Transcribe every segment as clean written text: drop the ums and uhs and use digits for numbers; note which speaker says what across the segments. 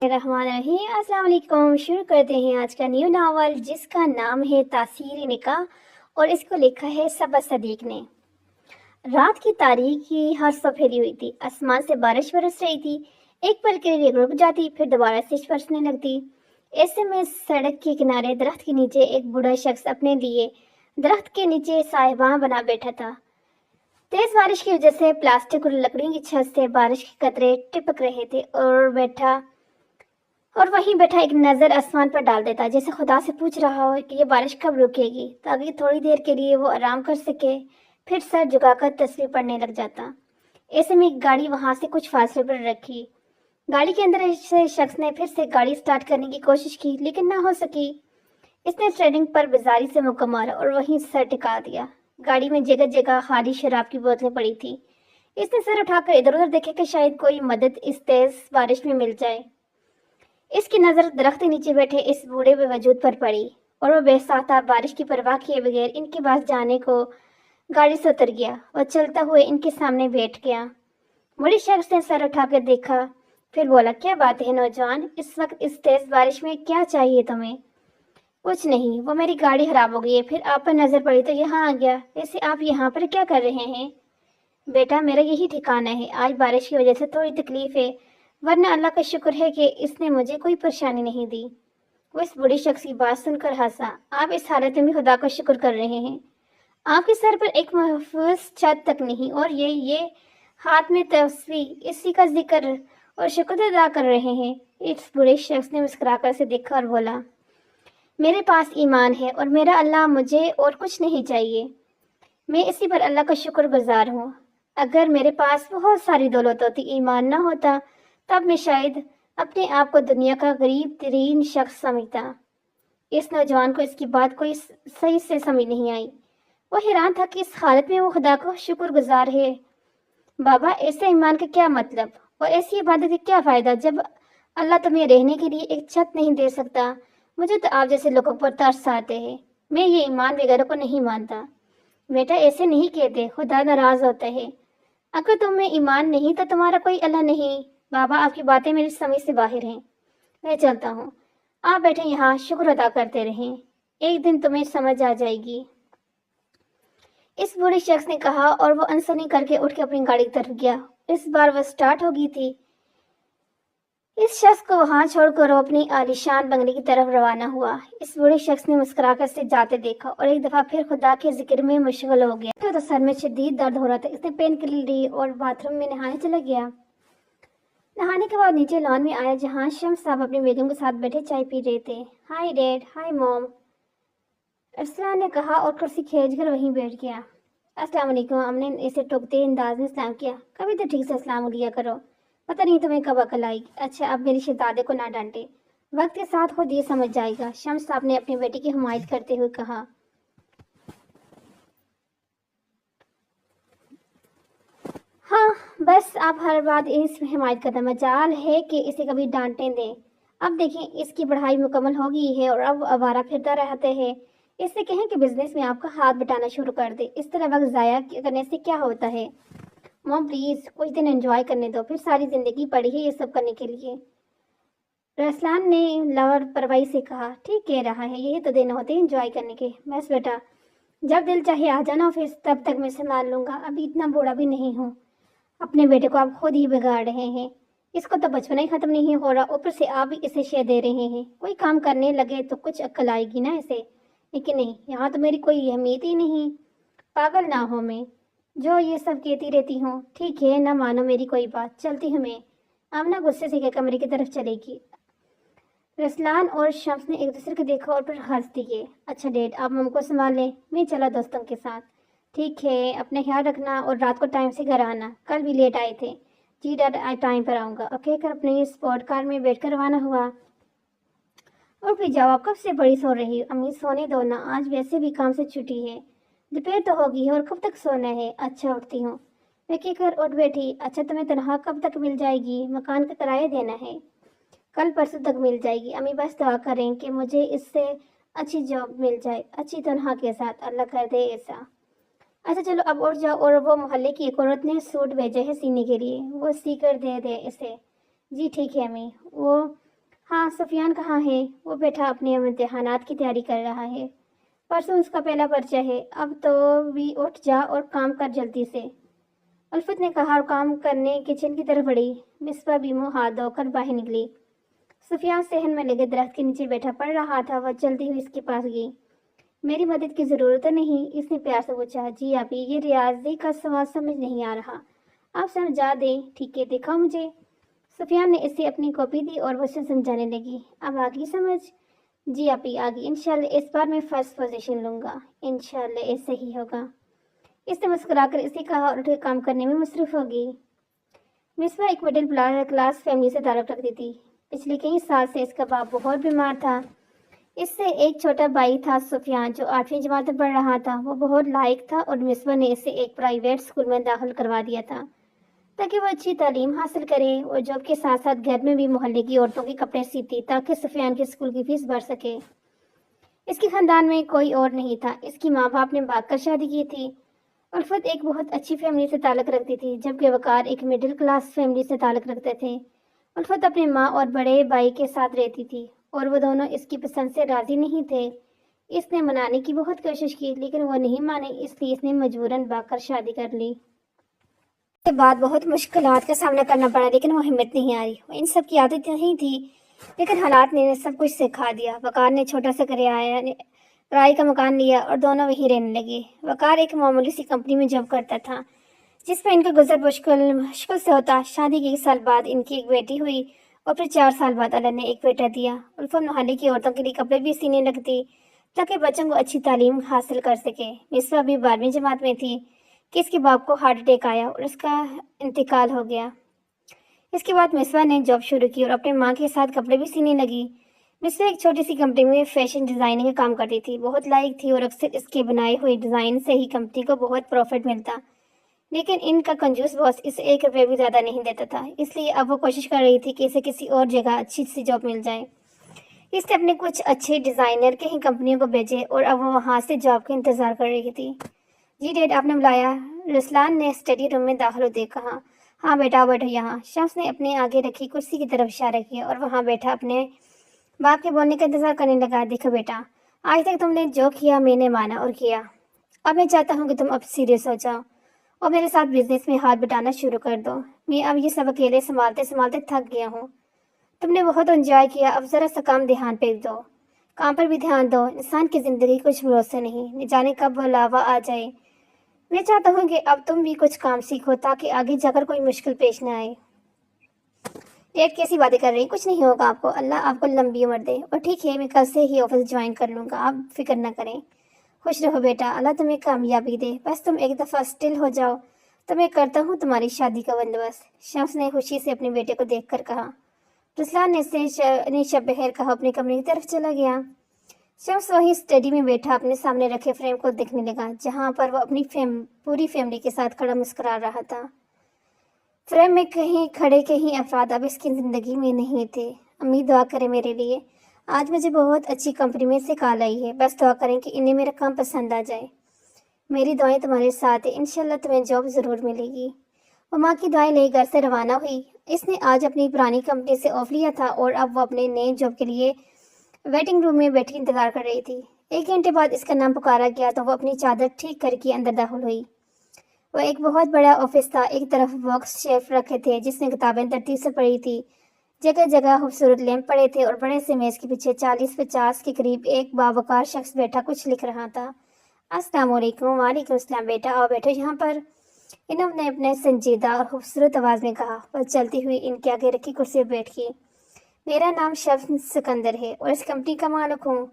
Speaker 1: बिस्मिल्लाहिर्रहमानिर्रहीम। अस्सलाम वालेकुम। शुरू करते हैं आज का न्यू नावल जिसका नाम है तासीर निकाह और इसको लिखा है सबा सदीक ने। रात की तारीकी हर सौ फैली हुई थी। आसमान से बारिश बरस रही थी। एक पल के लिए रुक जाती, फिर दोबारा से बरसने लगती। ऐसे में सड़क के किनारे दरख्त के नीचे एक बूढ़ा शख्स अपने लिए दरख्त के नीचे साहिबान बना बैठा था। तेज बारिश की वजह से प्लास्टिक और लकड़ियों की छत से बारिश के कतरे टिपक रहे थे और वहीं बैठा एक नजर आसमान पर डाल देता, जैसे खुदा से पूछ रहा हो कि ये बारिश कब रुकेगी, ताकि थोड़ी देर के लिए वो आराम कर सके। फिर सर झुकाकर तस्वीर पढ़ने लग जाता। ऐसे में एक गाड़ी वहां से कुछ फासले पर रखी। गाड़ी के अंदर से शख्स ने फिर से गाड़ी स्टार्ट करने की कोशिश की, लेकिन ना हो सकी। इसने स्टेयरिंग पर बेजारी से मुक्का मारा और वहीं सर टिका दिया। गाड़ी में जगह जगह खाली शराब की बोतलें पड़ी थी। इसने सर उठाकर इधर उधर देखे कि शायद कोई मदद इस तेज बारिश में मिल जाए। इसकी नजर दरख्त के नीचे बैठे इस बूढ़े वजूद पर पड़ी और वो बेसाख्ता बारिश की परवाह किए बगैर इनके पास जाने को गाड़ी से उतर गया। वह चलता हुए इनके सामने बैठ गया। बूढ़े शख्स ने सर उठाकर देखा, फिर बोला, क्या बात है नौजवान, इस वक्त इस तेज बारिश में क्या चाहिए तुम्हें? कुछ नहीं, वो मेरी गाड़ी खराब हो गई है, फिर आप पर नजर पड़ी तो यहाँ आ गया। वैसे आप यहाँ पर क्या कर रहे हैं? बेटा, मेरा यही ठिकाना है। आज बारिश की वजह से थोड़ी तकलीफ है, वरना अल्लाह का शुक्र है कि इसने मुझे कोई परेशानी नहीं दी। वो इस बूढ़े शख्स की बात सुनकर हंसा। आप इस हालत में भी खुदा का शुक्र कर रहे हैं? आपके सर पर एक महफूज छत तक नहीं और ये हाथ में तस्वीर, इसी का जिक्र और शुक्र अदा कर रहे हैं। इस बूढ़े शख्स ने मुस्कुराकर से देखा और बोला, मेरे पास ईमान है और मेरा अल्लाह, मुझे और कुछ नहीं चाहिए। मैं इसी पर अल्लाह का शुक्रगुजार हूँ। अगर मेरे पास बहुत सारी दौलत होती, ईमान ना होता, तब मैं शायद अपने आप को दुनिया का गरीब तरीन शख्स समझता। इस नौजवान को इसकी बात कोई सही से समझ नहीं आई। वो हैरान था कि इस हालत में वो खुदा को शुक्रगुजार है। बाबा, ऐसे ईमान का क्या मतलब और ऐसी इबादत का क्या फ़ायदा जब अल्लाह तुम्हें रहने के लिए एक छत नहीं दे सकता? मुझे तो आप जैसे लोगों पर तरस आते हैं। मैं ये ईमान वगैरह को नहीं मानता। बेटा, ऐसे नहीं कहते, खुदा नाराज होता है। अगर तुम में ईमान नहीं तो तुम्हारा कोई अल्लाह नहीं। बाबा, आपकी बातें मेरी समझ से बाहर हैं। मैं चलता हूँ। आप बैठे यहाँ शुक्र अदा करते रहें, एक दिन तुम्हें समझ आ जाएगी। इस बूढ़े शख्स ने कहा और वो अनसुनी करके उठ के अपनी गाड़ी की तरफ गया। इस बार वह स्टार्ट हो गई थी। इस शख्स को वहां छोड़कर वो अपनी आलीशान बंगले की तरफ रवाना हुआ। इस बूढ़े शख्स ने मुस्कुराकर से जाते देखा और एक दफा फिर खुदा के जिक्र में मशगूल हो गया। तो सर में शदीद दर्द हो रहा था। इसने पेन किलर ली और बाथरूम में नहाने चला गया। नहाने के बाद नीचे लॉन में आया, जहाँ शम्स साहब अपनी बेगम के साथ बैठे चाय पी रहे थे। Hi dad, hi mom, Arsalan ने कहा और कुर्सी खींचकर वहीं बैठ गया। अस्सलाम वालेकुम, हमने इसे टोकते अंदाज में सलाम किया। कभी तो ठीक से सलाम लिया करो, पता नहीं तुम्हें कब अकल आएगी। अच्छा, अब मेरी शहजादे को ना डांटे, वक्त के साथ खुद ये समझ जाएगा, शम्स साहब ने अपनी बेटी की हिमायत करते हुए कहा। हाँ, बस आप हर बात इस हिमायत करना, मजाल है कि इसे कभी डांटे दें। अब देखें, इसकी पढ़ाई मुकम्मल हो गई है और अब आवारा फिरता रहते हैं। इससे कहें कि बिजनेस में आपका हाथ बटाना शुरू कर दे। इस तरह वक्त ज़ाया करने से क्या होता है? मॉम प्लीज, कुछ दिन एंजॉय करने दो, फिर सारी जिंदगी पड़ी है ये सब करने के लिए। रसलान ने लापरवाही से कहा। ठीक कह रहा है, यही तो दिन होते हैं एंजॉय करने के। बस बेटा, जब दिल चाहे आ जाना ऑफिस, तब तक मैं संभाल लूंगा। अभी इतना बूढ़ा भी नहीं हूँ। अपने बेटे को आप खुद ही बिगाड़ रहे हैं। इसको तो बचपना ही खत्म नहीं हो रहा, ऊपर से आप भी इसे शे दे रहे हैं। कोई काम करने लगे तो कुछ अक्ल आएगी ना इसे, लेकिन नहीं, यहाँ तो मेरी कोई अहमियत ही नहीं। पागल ना हो, मैं जो ये सब कहती रहती हूँ। ठीक है, ना मानो मेरी कोई बात, चलती हूँ मैं। आमना गुस्से से कमरे की तरफ चलेगी। रसलान और शम्स ने एक दूसरे को देखा और फिर हंस दिए। अच्छा डैड, आप मम को संभाल लें, मैं चला दोस्तों के साथ। ठीक है, अपना ख्याल रखना और रात को टाइम से घर आना। कल भी लेट आए थे। जी डैड, आज टाइम पर आऊँगा। ओके कर अपने स्पोर्ट कार में बैठ कर रवाना हुआ। और फिर जाओ, आप कब से बड़ी सो रही हो? अम्मी सोने दो ना, आज वैसे भी काम से छुट्टी है। दोपहर तो होगी है और कब तक सोना है? अच्छा, उठती हूँ। विक्की कर उठ बैठी। अच्छा, तुम्हें तनख्वाह कब तक मिल जाएगी? मकान का किराया देना है। कल परसों तक मिल जाएगी। अम्मी बस दुआ करें कि मुझे इससे अच्छी जॉब मिल जाए, अच्छी तनख्वाह के साथ, अल्लाह कर दे ऐसा। अच्छा चलो, अब उठ जाओ। और वो मोहल्ले की एक औरत ने सूट भेजा है सीने के लिए, वो सी कर दे दे इसे। जी ठीक है अम्मी। वो हाँ, सुफियान कहाँ है? वो बेटा अपने इम्तिहानात की तैयारी कर रहा है। परसों उसका पहला पर्चा है। अब तो भी उठ जा और काम कर जल्दी से। उल्फत ने कहा और काम करने किचन की तरफ बढ़ी। मिसबा भी मुंह हाथ धोकर बाहर निकली। सुफियान सहन में लगे दरख्त के नीचे बैठा पढ़ रहा था। वह चलती हुई इसके पास गई। मेरी मदद की ज़रूरत तो नहीं? इसने प्यार से पूछा। जी आपी, ये रियाजी का सवाल समझ नहीं आ रहा। आप समझा दें। ठीक है, दिखाओ मुझे। सुफियान ने इसे अपनी कॉपी दी और वो उसे समझाने लगी। अब आ गई समझ? जी आपी, आ गई। इंशाल्लाह इस बार मैं फर्स्ट पोजीशन लूँगा। इंशाल्लाह ऐसे ही होगा। इसने मुस्कुराकर इसे कहा और उठकर काम करने में मसरूफ़ हो गई। मिसबा एक मिडिल क्लास फैमिली से ताल्लुक़ रखती थी। पिछले कई साल से इसका बाप बहुत बीमार था। इससे एक छोटा भाई था सुफियान, जो 8वीं जमात में पढ़ रहा था। वो बहुत लायक था और मिसबा ने इसे एक प्राइवेट स्कूल में दाखिल करवा दिया था ताकि वो अच्छी तालीम हासिल करे और जॉब के साथ साथ घर में भी मोहल्ले की औरतों के कपड़े सीती ताकि सुफियान की स्कूल की फीस बढ़ सके। इसके खानदान में कोई और नहीं था। इसकी माँ बाप ने भाग कर शादी की थी। उल्फत एक बहुत अच्छी फैमिली से ताल्लुक़ रखती थी, जबकि वकार एक मिडिल क्लास फैमिली से ताल्लुक़ रखते थे। उल्फत अपने माँ और बड़े भाई के साथ रहती थी और वो दोनों इसकी पसंद से राज़ी नहीं थे। इसने मनाने की बहुत कोशिश की, लेकिन वो नहीं माने, इसलिए इसने मजबूरन भागकर शादी कर ली। के बाद बहुत मुश्किलात का सामना करना पड़ा, लेकिन वो हिम्मत नहीं आ रही। इन सब की आदत नहीं थी, लेकिन हालात ने सब कुछ सिखा दिया। वकार ने छोटा सा किराए का मकान लिया और दोनों वहीं रहने लगे। वकार एक मामूली सी कंपनी में जॉब करता था, जिसमें इनका गुजर मुश्किल से होता। शादी के 1 साल बाद इनकी एक बेटी हुई और फिर 4 साल बाद अल्लाह ने एक बेटा दिया। उल्फत मोहल्ले की औरतों के लिए कपड़े भी सीने लगती ताकि बच्चों को अच्छी तालीम हासिल कर सके। मिसबा भी 12वीं जमात में थी कि इसके बाप को हार्ट अटैक आया और उसका इंतकाल हो गया। इसके बाद मिसबा ने जॉब शुरू की और अपने माँ के साथ कपड़े भी सीने लगी। मिसबा एक छोटी सी कंपनी में फैशन डिज़ाइनिंग का काम करती थी। बहुत लायक थी और अक्सर इसके बनाए हुए डिज़ाइन से ही कंपनी को बहुत प्रॉफिट मिलता। लेकिन इनका कंजूस बॉस इसे 1 रुपया भी ज़्यादा नहीं देता था, इसलिए अब वो कोशिश कर रही थी कि इसे किसी और जगह अच्छी सी जॉब मिल जाए। इसने अपने कुछ अच्छे डिज़ाइनर के ही कंपनियों को भेजे और अब वो वहाँ से जॉब का इंतज़ार कर रही थी। जी डैड, आपने बुलाया? रसलान ने स्टडी रूम में दाखिल होते कहा। हाँ बेटा, बैठो यहाँ। शम्स ने अपने आगे रखी कुर्सी की तरफ इशारा किया और वहाँ बैठा अपने बाप के बोलने का इंतज़ार करने लगा। देखो बेटा, आज तक तुमने जो किया मैंने माना और किया। अब मैं चाहता हूँ कि तुम अब सीरियस हो जाओ और मेरे साथ बिजनेस में हाथ बटाना शुरू कर दो। मैं अब ये सब अकेले संभालते संभालते थक गया हूँ। तुमने बहुत एंजॉय किया, अब ज़रा सा काम ध्यान पे दो। काम पर भी ध्यान दो। इंसान की ज़िंदगी कुछ भरोसे नहीं, न जाने कब बुलावा आ जाए। मैं चाहता हूँ कि अब तुम भी कुछ काम सीखो ताकि आगे जाकर कोई मुश्किल पेश न आए। डेट कैसी बातें कर रही? कुछ नहीं होगा आपको, अल्लाह आपको लंबी उम्र दे। और ठीक है, मैं कल से ही ऑफिस ज्वाइन कर लूँगा, आप फिक्र न करें। खुश रहो बेटा, अल्लाह तुम्हें कामयाबी दे। बस तुम एक दफ़ा स्टिल हो जाओ तो मैं करता हूँ तुम्हारी शादी का बंदोबस्त। शम्स ने खुशी से अपने बेटे को देखकर कहा। रुसलान ने शब-बख़ैर कहा अपने कमरे की तरफ चला गया। शम्स वहीं स्टडी में बैठा अपने सामने रखे फ्रेम को देखने लगा, जहाँ पर वो अपनी पूरी फैमिली के साथ खड़ा मुस्कुरा रहा था। फ्रेम में कहीं खड़े कहीं अफराद अब इसकी ज़िंदगी में नहीं थे। अम्मी दुआ करें मेरे लिए, आज मुझे बहुत अच्छी कंपनी में से कॉल आई है। बस दुआ करें कि इन्हें मेरा काम पसंद आ जाए। मेरी दुआएं तुम्हारे साथ है, इंशाल्लाह तुम्हें जॉब ज़रूर मिलेगी। वो माँ की दुआएं ले घर से रवाना हुई। इसने आज अपनी पुरानी कंपनी से ऑफ लिया था और अब वो अपने नए जॉब के लिए वेटिंग रूम में बैठी इंतज़ार कर रही थी। 1 घंटे बाद इसका नाम पुकारा गया तो वो अपनी चादर ठीक करके अंदर दाखिल हुई। वह एक बहुत बड़ा ऑफिस था। एक तरफ बॉक्स शेल्फ रखे थे जिसमें किताबें तरतीब से पड़ी थी। जगह जगह खूबसूरत लैंप पड़े थे और बड़े से मेज़ के पीछे 40-50 के करीब एक बावकार शख्स बैठा कुछ लिख रहा था। अस्सलाम वालेकुम। वालेकुम अस्सलाम बेटा, आओ बैठो यहाँ पर, इन्होंने अपने संजीदा और खूबसूरत आवाज़ में कहा। वह चलती हुई इनके आगे रखी कुर्सी पर बैठ गई। मेरा नाम शम्स सिकंदर है और इस कंपनी का मालिक हूँ।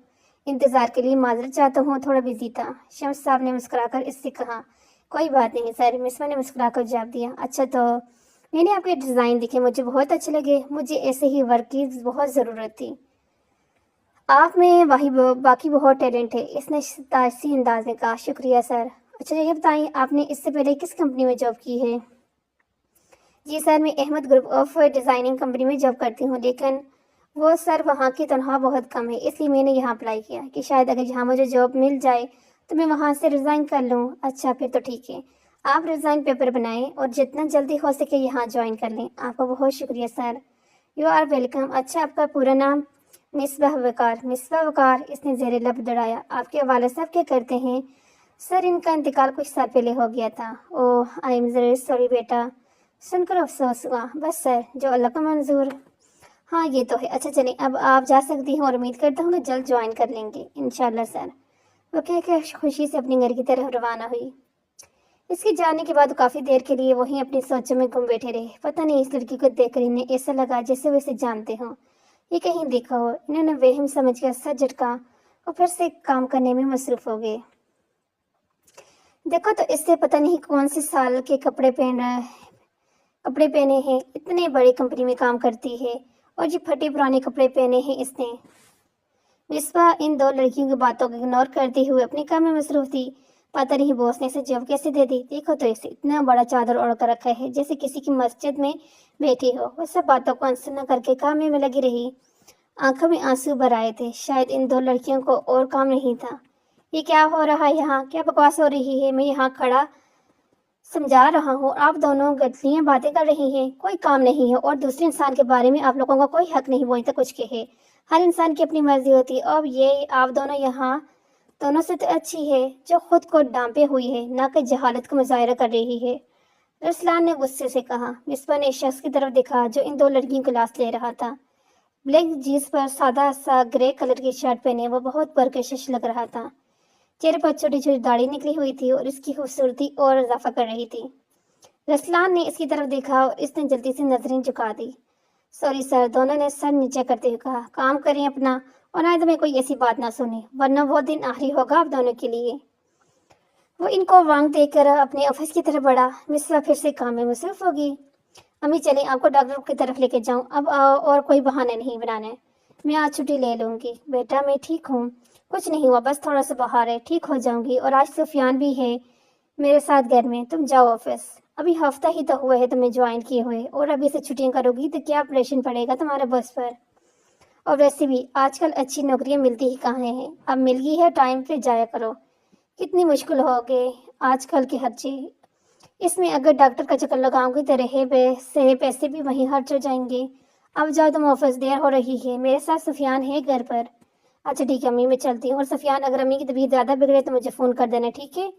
Speaker 1: इंतज़ार के लिए माजरत चाहता हूँ, थोड़ा बिजी था। शम्स साहब ने मुस्कुराकर इससे कहा। कोई बात नहीं सर, मिसबा ने मुस्कुराकर जवाब दिया। अच्छा, तो मैंने आपके डिज़ाइन दिखे, मुझे बहुत अच्छे लगे। मुझे ऐसे ही वर्क की बहुत ज़रूरत थी। आप में बाकी बहुत टैलेंट है, इसने तासी अंदाज में कहा। शुक्रिया सर। अच्छा ये बताएं, आपने इससे पहले किस कंपनी में जॉब की है? जी सर, मैं Ahmad group of designing company में जॉब करती हूँ, लेकिन वो सर वहाँ की तनख्वाह बहुत कम है, इसलिए मैंने यहाँ अप्लाई किया कि शायद अगर यहाँ मुझे जॉब मिल जाए तो मैं वहाँ से रिज़ाइन कर लूँ। अच्छा फिर तो ठीक है, आप रिज़ाइन पेपर बनाएं और जितना जल्दी हो सके यहाँ ज्वाइन कर लें। आपका बहुत शुक्रिया सर। You are welcome. अच्छा, आपका पूरा नाम? मिसबाह वकार। मिसबाह वकार, इसने ज़ेरे लब दौड़ाया। आपके वालिद साहब क्या करते हैं? सर, इनका इंतकाल कुछ साल पहले हो गया था। ओह, आई एम वेरी सॉरी बेटा, सुनकर अफसोस हुआ। बस सर, जो अल्लाह को मंजूर। हाँ, ये तो है। अच्छा चलिए, अब आप जा सकती हैं और उम्मीद करता हूँ कि जल्द ज्वाइन कर लेंगे इंशाल्लाह सर। वो कह के खुशी से अपने घर की तरफ रवाना हुई। इसके जाने के बाद काफ़ी देर के लिए वहीं अपनी सोचों में गुम बैठे रहे। पता नहीं, इस लड़की को देखकर इन्हें ऐसा लगा जैसे वो इसे जानते हों, ये कहीं देखा हो। इन्होंने वहम समझ कर सर झटका और फिर से काम करने में मसरूफ हो गए। देखो तो, इससे पता नहीं कौन से साल के कपड़े पहने हैं, इतने बड़ी कंपनी में काम करती है और ये फटे पुराने कपड़े पहने हैं इसने। मिसबा इन दो लड़कियों की बातों को इग्नोर करते हुए अपने काम में मसरूफ थी। पता नहीं बॉस ने इसे जॉब कैसे दे दी। देखो तो, इसे इतना बड़ा चादर ओढ़ कर रखा है जैसे किसी की मस्जिद में बैठी हो। वह सब बातों को अनसुना करके काम में लगी रही। आंखों में आंसू भर आए थे। शायद इन दो लड़कियों को और काम नहीं था। ये क्या हो रहा है यहाँ? क्या बकवास हो रही है? मैं यहाँ खड़ा समझा रहा हूँ, आप दोनों गठलियाँ बातें कर रही हैं। कोई काम नहीं है और दूसरे इंसान के बारे में आप लोगों का कोई हक नहीं बोलते कुछ कहे। हर इंसान की अपनी मर्जी होती है। अब ये आप दोनों यहाँ दोनों से तो अच्छी है जो खुद को डांपे हुई है, ना कि जहालत का मुजाहरा कर रही है। रसलान ने गुस्से से कहा। मिसबा ने शख्स की तरफ देखा जो इन दो लड़कियों को क्लास ले रहा था। ब्लैक जीन्स पर सादा सा ग्रे कलर की शर्ट पहने वो बहुत परकशिश लग रहा था। चेहरे पर छोटी छोटी दाढ़ी निकली हुई थी और इसकी खूबसूरती और इजाफा कर रही थी। रसलान ने इसकी तरफ देखा और इसने जल्दी से नजरें झुका दी। सॉरी सर, दोनों ने सर नीचे करते हुए कहा। काम करें अपना और आज में कोई ऐसी बात ना सुने, वरना वो दिन आखिरी होगा आप दोनों के लिए। वो इनको वांग देकर अपने ऑफिस की तरफ बढ़ा। मिस्वा फिर से काम में मसरूफ होगी। अम्मी चले, आपको डॉक्टर की तरफ लेके जाऊं। अब और कोई बहाने नहीं बनाना है। मैं आज छुट्टी ले लूंगी। बेटा, मैं ठीक हूँ, कुछ नहीं हुआ, बस थोड़ा सा बुखार है, ठीक हो जाऊंगी। और आज सुफियान भी है मेरे साथ घर में। तुम जाओ ऑफिस। अभी हफ्ता ही तो हुआ है तुम्हें ज्वाइन किए हुए और अभी से छुट्टियां करोगी तो क्या प्रेशर पड़ेगा तुम्हारे बॉस पर। और वैसे भी आजकल अच्छी नौकरियां मिलती ही कहाँ हैं। अब मिल गई है, टाइम पे जाया करो। कितनी मुश्किल हो गए आजकल के खर्चे। इसमें अगर डॉक्टर का चक्कर लगाऊंगी तो रहे से पैसे भी वहीं खर्च हो जाएंगे। अब जाओ तुम ऑफिस, देर हो रही है। मेरे साथ सुफियान है घर पर। अच्छा ठीक है अम्मी, मैं चलती हूँ। और सुफियान, अगर अम्मी की तबीयत ज़्यादा बिगड़े तो मुझे फ़ोन कर देना, ठीक है?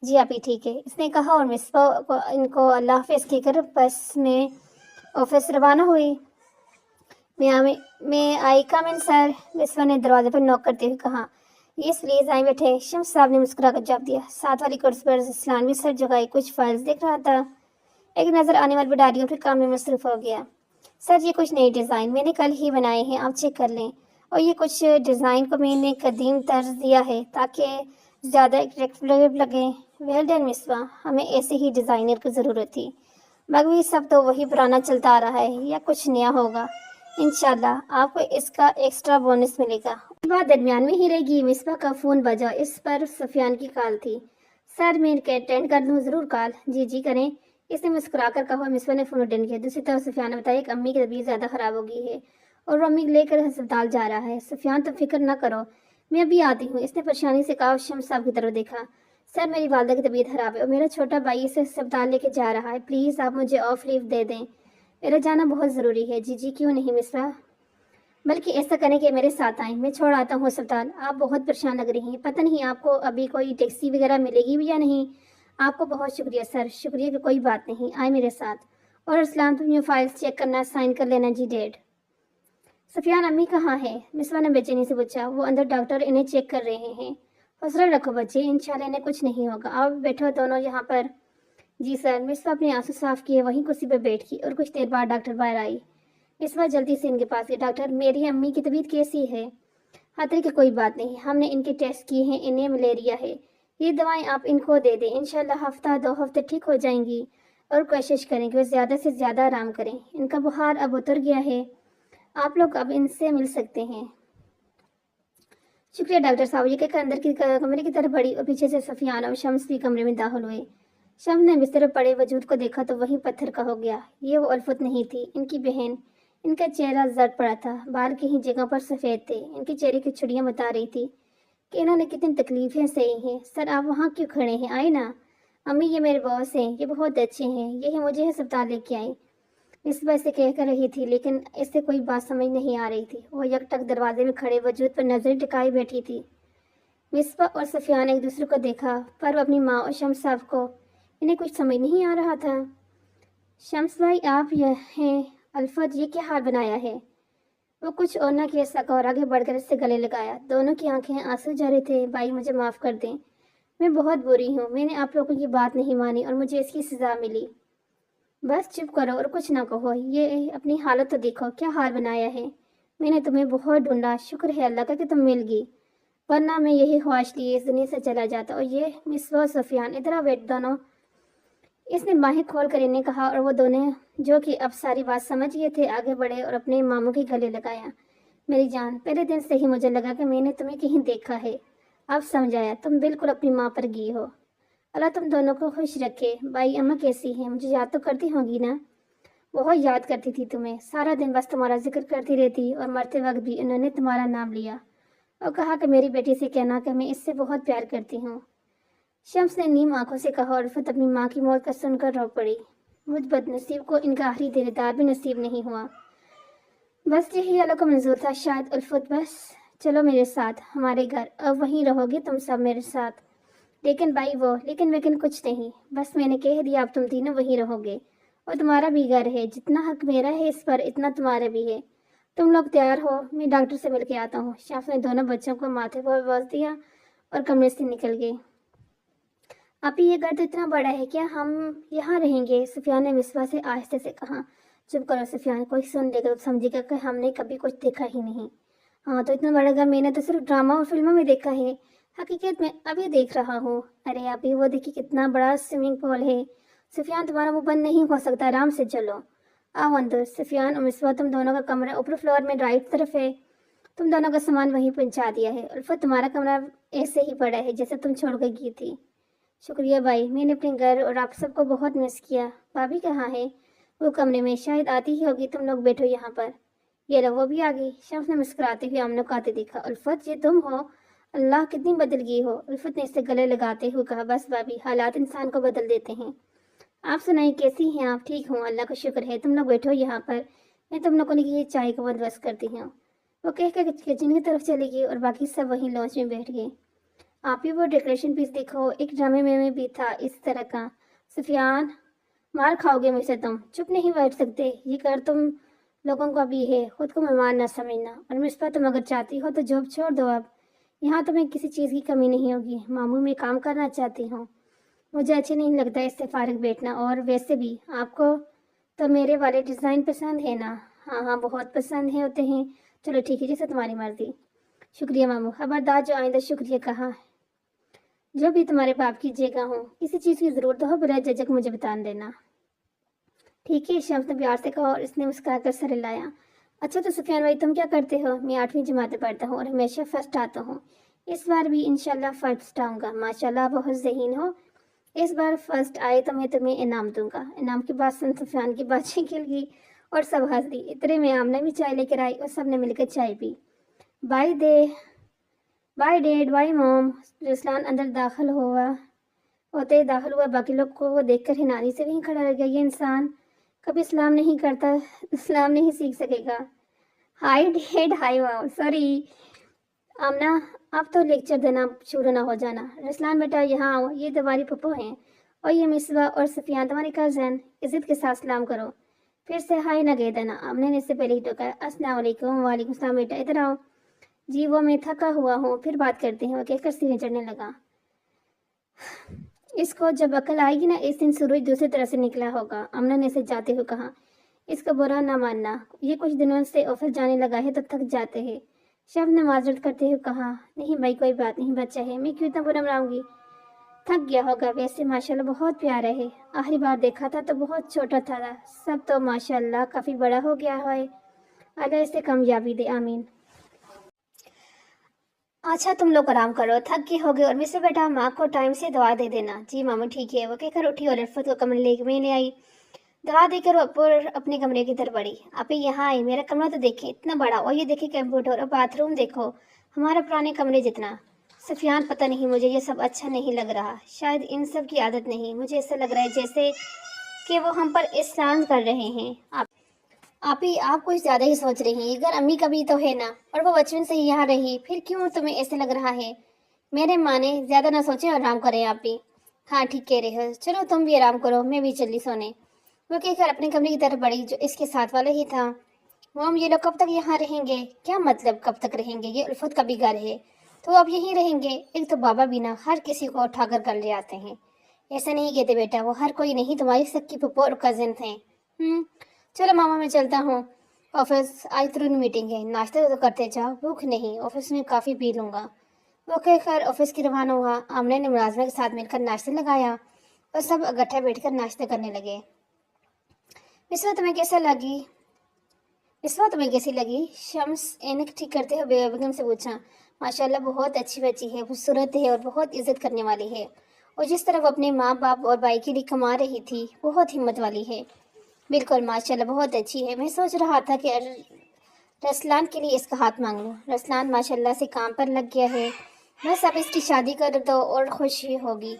Speaker 1: जी आप ही, ठीक है, इसने कहा और मिसबा को इनको अल्लाह हाफिज़ कहकर बस में ऑफिस रवाना हुई। मैं आई कम इन सर, मिसबा ने दरवाजे पर नॉक करते हुए कहा। यस प्लीज, आई बैठे। शम्स साहब ने मुस्कुरा कर जवाब दिया। साथ वाली कुर्सी पर इस्लान भी सर झुकाए कुछ फाइल्स देख रहा था। एक नज़र आने वाली डायरियों फिर काम में मसरूफ हो गया। सर, ये कुछ नए डिज़ाइन मैंने कल ही बनाए हैं, आप चेक कर लें। और ये कुछ डिज़ाइन को मैंने कदीम तर्ज दिया है ताकि ज़्यादा अट्रैक्टिव लगे। वेल डन मिसबा, हमें ऐसे ही डिज़ाइनर की ज़रूरत थी। मगर सब तो वही पुराना चलता आ रहा है, या कुछ नया होगा। इंशाल्लाह आपको इसका एक्स्ट्रा बोनस मिलेगा। बात दरमियान में ही रहेगी। मिसबा का फ़ोन बजा। इस पर सुफियान की कॉल थी। सर, मैं अटेंड कर लूँ? ज़रूर कॉल। जी करें, इसने मुस्कुरा कर कहा। मिसबा ने फ़ोन अटेंड किया। दूसरी तरफ सुफियान ने बताया कि अम्मी की तबीयत ज़्यादा ख़राब हो गई है और वो अम्मी लेकर अस्पताल जा रहा है। सुफियान, तुम फिक्र ना करो, मैं अभी आती हूँ। इसने परेशानी से कहा। शम्स साहब की तरफ देखा। सर, मेरी वालदा की तबीयत ख़राब है और मेरा छोटा भाई इसे अस्पताल लेके जा रहा है। प्लीज़ आप मुझे ऑफ लीव दे दें, मेरा जाना बहुत ज़रूरी है। जी क्यों नहीं मिसबा, बल्कि ऐसा करें कि मेरे साथ आएं, मैं छोड़ आता हूँ अस्पताल। आप बहुत परेशान लग रही हैं, पता नहीं आपको अभी कोई टैक्सी वगैरह मिलेगी भी या नहीं। आपको बहुत शुक्रिया सर। शुक्रिया की कोई बात नहीं, आए मेरे साथ। और इस्लाम, तुम ये फाइल्स चेक करना, साइन कर लेना। जी डैड। सुफियान, अम्मी कहाँ है? मिसबा ने बेचैनी से पूछा। वो अंदर, डॉक्टर इन्हें चेक कर रहे हैं। हौसला रखो बच्चे, इंशाल्लाह इन्हें कुछ नहीं होगा। आप बैठो दोनों यहाँ पर। जी सर। मिसबा अपने आंसू साफ किए वहीं कुर्सी पर बैठ गई और कुछ देर बाद डॉक्टर बाहर आई। मिसबा जल्दी से इनके पास गई। डॉक्टर, मेरी अम्मी की तबीयत कैसी है? खतरे की कोई बात नहीं, हमने इनके टेस्ट किए हैं, इन्हें मलेरिया है। ये दवाएं आप इनको दे दें, इंशाल्लाह हफ्ता 2 हफ्ते ठीक हो जाएंगी। और कोशिश करें कि वो ज़्यादा से ज़्यादा आराम करें। इनका बुखार अब उतर गया है, आप लोग अब इनसे मिल सकते हैं। शुक्रिया डॉक्टर साहब। ये कहकर अंदर की कमरे की तरफ बढ़ी और पीछे से सफियान और शम्स भी कमरे में दाखिल हुए। शम्स ने बिस्तर पर पड़े वजूद को देखा तो वहीं पत्थर का हो गया। ये वो उल्फत नहीं थी, इनकी बहन। इनका चेहरा जर्द पड़ा था, बाल कहीं जगह पर सफ़ेद थे। इनके चेहरे की छुड़ियाँ बता रही थी कि इन्होंने कितनी तकलीफें सही हैं। सर, आप वहाँ क्यों खड़े हैं? आए ना। अम्मी, ये मेरे बॉस हैं, ये बहुत अच्छे हैं, यही मुझे अस्पताल लेके आए। مصباح اسے کہہ کر رہی تھی لیکن اسے کوئی بات سمجھ نہیں آ رہی تھی۔ وہ یک ٹک دروازے میں کھڑے وجود پر نظریں ٹکائی بیٹھی تھی۔ مصباح اور سفیان ایک دوسرے کو دیکھا پر وہ اپنی ماں اور شمس صاحب کو انہیں کچھ سمجھ نہیں آ رہا تھا۔ شمس بھائی آپ یہ ہیں؟ الفت یہ کیا حال بنایا ہے؟ وہ کچھ اور نہ کہہ سکا اور آگے بڑھ کر اس سے گلے لگایا۔ دونوں کی آنکھیں آنسو جاری تھے۔ بھائی مجھے معاف کر دیں، میں بہت بری ہوں، میں نے آپ لوگوں کی بات نہیں مانی اور مجھے اس کی سزا ملی۔ بس چپ کرو اور کچھ نہ کہو، یہ اپنی حالت تو دیکھو، کیا حال بنایا ہے۔ میں نے تمہیں بہت ڈھونڈا، شکر ہے اللہ کا کہ تم مل گئی، ورنہ میں یہی خواہش لیے اس دنیا سے چلا جاتا۔ اور یہ مصباح و سفیان ادھر آ بیٹھ دونوں، اس نے باہیں کھول کر انہیں کہا اور وہ دونوں جو کہ اب ساری بات سمجھ گئے تھے آگے بڑھے اور اپنے ماموں کے گلے لگایا۔ میری جان، پہلے دن سے ہی مجھے لگا کہ میں نے تمہیں کہیں دیکھا ہے، اب سمجھ آیا، تم بالکل اپنی ماں پر گئی ہو۔ اللہ تم دونوں کو خوش رکھے۔ بھائی اماں کیسی ہیں؟ مجھے یاد تو کرتی ہوں گی نا؟ بہت یاد کرتی تھی تمہیں، سارا دن بس تمہارا ذکر کرتی رہتی اور مرتے وقت بھی انہوں نے تمہارا نام لیا اور کہا کہ میری بیٹی سے کہنا کہ میں اس سے بہت پیار کرتی ہوں۔ شمس نے نیم آنکھوں سے کہا اور الفت اپنی ماں کی موت کا سن کر رو پڑی۔ مجھ بد نصیب کو ان کا آخری دیدار بھی نصیب نہیں ہوا۔ بس یہی اللہ کو منظور تھا شاید۔ الفت بس چلو میرے ساتھ ہمارے گھر، اب وہیں رہو گے تم سب میرے ساتھ۔ لیکن بھائی وہ لیکن کچھ نہیں، بس میں نے کہہ دیا اب تم تینوں وہیں رہو گے اور تمہارا بھی گھر ہے، جتنا حق میرا ہے اس پر اتنا تمہارا بھی ہے۔ تم لوگ تیار ہو؟ میں ڈاکٹر سے مل کے آتا ہوں۔ شمس نے دونوں بچوں کو ماتھے پر بوس دیا اور کمرے سے نکل گئے۔ ابھی یہ گھر تو اتنا بڑا ہے، کیا ہم یہاں رہیں گے؟ سفیان نے مصباح سے آہستہ سے کہا۔ چپ کرو سفیان، کوئی سن لے گا تو سمجھے گا کہ ہم نے کبھی کچھ دیکھا ہی نہیں۔ ہاں تو اتنا بڑا گھر میں نے تو صرف ڈرامہ اور فلموں میں دیکھا ہے، حقیقت میں ابھی دیکھ رہا ہوں۔ ارے ابھی وہ دیکھیے کتنا بڑا سوئمنگ پول ہے۔ سفیان تمہارا منہ بند نہیں ہو سکتا، آرام سے چلو۔ آؤ اندر۔ سفیان اور مصباح تم دونوں کا کمرہ اوپر فلور میں رائٹ طرف ہے، تم دونوں کا سامان وہیں پہنچا دیا ہے۔ الفت تمہارا کمرہ ایسے ہی پڑا ہے جیسے تم چھوڑ کر گئی تھی۔ شکریہ بھائی، میں نے اپنے گھر اور آپ سب کو بہت مس کیا۔ بھابھی کہاں ہے؟ وہ کمرے میں، شاید آتی ہی ہوگی، تم لوگ بیٹھو یہاں پر۔ یہ لو وہ بھی آ گئی۔ شمس نے مسکراتے ہوئے آمنہ کو آتے دیکھا۔ الفت یہ تم ہو؟ اللہ کتنی بدل گئی ہو۔ الفت نے اس سے گلے لگاتے ہوئے کہا بس بھابھی، حالات انسان کو بدل دیتے ہیں۔ آپ سنائیں کیسی ہیں آپ؟ ٹھیک ہوں اللہ کا شکر ہے، تم لوگ بیٹھو یہاں پر، میں تم لوگوں کی چائے کا بندوبست کرتی ہوں۔ وہ کہہ کر کچن کی طرف چلی گئی اور باقی سب وہیں لانچ میں بیٹھ گئے۔ آپ ہی وہ ڈیکوریشن پیس دیکھو، ایک ڈرامے میں بھی تھا اس طرح کا۔ سفیان مار کھاؤ گے مجھ سے، تم چپ نہیں بیٹھ سکتے، یہ کر تم لوگوں کا بھی ہے، خود کو مہمان نہ سمجھنا۔ اور مصباح تم اگر چاہتی ہو تو جاب چھوڑ دو، اب یہاں تمہیں کسی چیز کی کمی نہیں ہوگی۔ ماموں میں کام کرنا چاہتی ہوں، مجھے اچھے نہیں لگتا اس سے فارغ بیٹھنا، اور ویسے بھی آپ کو تو میرے والے ڈیزائن پسند ہے نا؟ ہاں ہاں بہت پسند ہے ہوتے ہیں، چلو ٹھیک ہے جیسے تمہاری مرضی۔ شکریہ ماموں، خبردار جو آئندہ شکریہ کہا، جو بھی تمہارے باپ کی جگہ ہوں، کسی چیز کی ضرورت ہو بلا جھجک مجھے بتا دینا۔ ٹھیک ہے، شمس نے پیار سے کہا اور اس نے مسکرا کر سر ہلایا۔ اچھا تو سفیان بھائی تم کیا کرتے ہو؟ میں 8ویں جماعت میں پڑھتا ہوں اور ہمیشہ فرسٹ آتا ہوں، اس بار بھی انشاءاللہ فرسٹ آؤں گا۔ ماشاءاللہ بہت ذہین ہو، اس بار فرسٹ آئے تو میں تمہیں انعام دوں گا۔ انعام کی بات سن سفیان کی باتیں کھل گئی اور سب ہنس دی۔ اتنے میں آمنہ بھی چائے لے کر آئی اور سب نے مل کر چائے پی۔ بائی ڈیڈ، بائی موم۔ رسلان اندر داخل ہوا باقی لوگ کو وہ دیکھ کر حیرانی سے وہیں کھڑا رہ گیا۔ یہ انسان کبھی اسلام نہیں کرتا، اسلام نہیں سیکھ سکے گا۔ ہائی ڈیڈ، ہائی موم، سوری آمنہ، اب تو لیکچر دینا شروع نہ ہو جانا۔ رسلان بیٹا یہاں آؤ، یہ تمہاری پپو ہیں اور یہ مصباح اور سفیان تمہاری کزن، عزت کے ساتھ سلام کرو، پھر سے ہائی نہ کہہ دینا۔ آمنہ نے اس سے پہلے ہی ٹوکا۔ السلام علیکم۔ وعلیکم السلام بیٹا، ادھر آؤ۔ جی وہ میں تھکا ہوا ہوں، پھر بات کرتے ہیں، وہ کہہ کر سینے چڑھنے لگا۔ اس کو جب عقل آئے گی نا، اس دن سورج دوسری طرح سے نکلا ہوگا، آمنہ نے اسے جاتے ہوئے کہا۔ اس کو برا نہ ماننا، یہ کچھ دنوں سے آفس جانے لگا ہے تو تھک جاتے ہیں۔ شب نے معذرت کرتے ہوئے کہا۔ نہیں بھائی کوئی بات نہیں، بچہ ہے، میں کیوں اتنا برا مناؤں گی، تھک گیا ہوگا، ویسے ماشاءاللہ بہت پیارا ہے، آخری بار دیکھا تھا تو بہت چھوٹا تھا، سب تو ماشاءاللہ کافی بڑا ہو گیا ہے، اللہ اسے کامیابی دے، آمین۔ اچھا تم لوگ آرام کرو، تھک گئے ہوگے، اور مجھ سے بیٹا ماں کو ٹائم سے دعا دے دینا۔ جی ماما ٹھیک ہے، وہ کہہ کر اٹھی اور الفت کو کمرے لے کے میں لے آئی۔ دعا دے کر وہ اپنے کمرے کی طرف بڑھی۔ آپ یہاں آئی، میرا کمرہ تو دیکھیں اتنا بڑا، اور یہ دیکھیں کمپیوٹر اور باتھ روم دیکھو، ہمارا پرانے کمرے جتنا۔ سفیان پتہ نہیں مجھے یہ سب اچھا نہیں لگ رہا، شاید ان سب کی عادت نہیں، مجھے ایسا لگ رہا ہے جیسے کہ وہ ہم پر احسان کر رہے ہیں۔ आप ही आप कुछ ज़्यादा ही सोच रही हैं। घर अम्मी का भी तो है ना, और वो बचपन से ही यहाँ रही, फिर क्यों तुम्हें ऐसे लग रहा है? मेरे माने ज़्यादा ना सोचें और आराम करें आप भी। हाँ ठीक कह रहे हो, चलो तुम भी आराम करो, मैं भी चली सोने। वो कहकर अपने कमरे की तरफ बढ़ी जो इसके साथ वाला ही था। मॉम ये लोग कब तक यहाँ रहेंगे? क्या मतलब कब तक रहेंगे? ये उल्फत का भी घर है, तो अब यहीं रहेंगे। एक तो बाबा भी ना हर किसी को उठाकर कर ले आते हैं। ऐसा नहीं कहते बेटा, वो हर कोई नहीं, तुम्हारी सक्की फूफो और कजिन थे। चलो मामा मैं चलता हूँ, ऑफिस आज तुरंत मीटिंग है। नाश्ता तो करते जाओ, भूख नहीं, ऑफिस में काफ़ी पी लूँगा। वो कहकर ऑफिस की रवाना हुआ। आमने ने मुलाजमा के साथ मिलकर नाश्ता लगाया और सब इकट्ठा बैठकर नाश्ता करने लगे। मिसवा तुम्हें कैसा लगी मिसवा तुम्हें कैसी लगी? शम्स ऐनक ठीक करते हुए बेगम से पूछा। माशाल्लाह बहुत अच्छी बच्ची है, खूबसूरत है और बहुत इज्जत करने वाली है, और जिस तरह वो अपने माँ बाप और भाई के लिए कमा रही थी, बहुत हिम्मत वाली है। बिल्कुल माशाल्लाह बहुत अच्छी है। मैं सोच रहा था कि रसलान के लिए इसका हाथ मांग लूं। रसलान माशाल्लाह से काम पर लग गया है, बस अब इसकी शादी कर दो और खुशी होगी।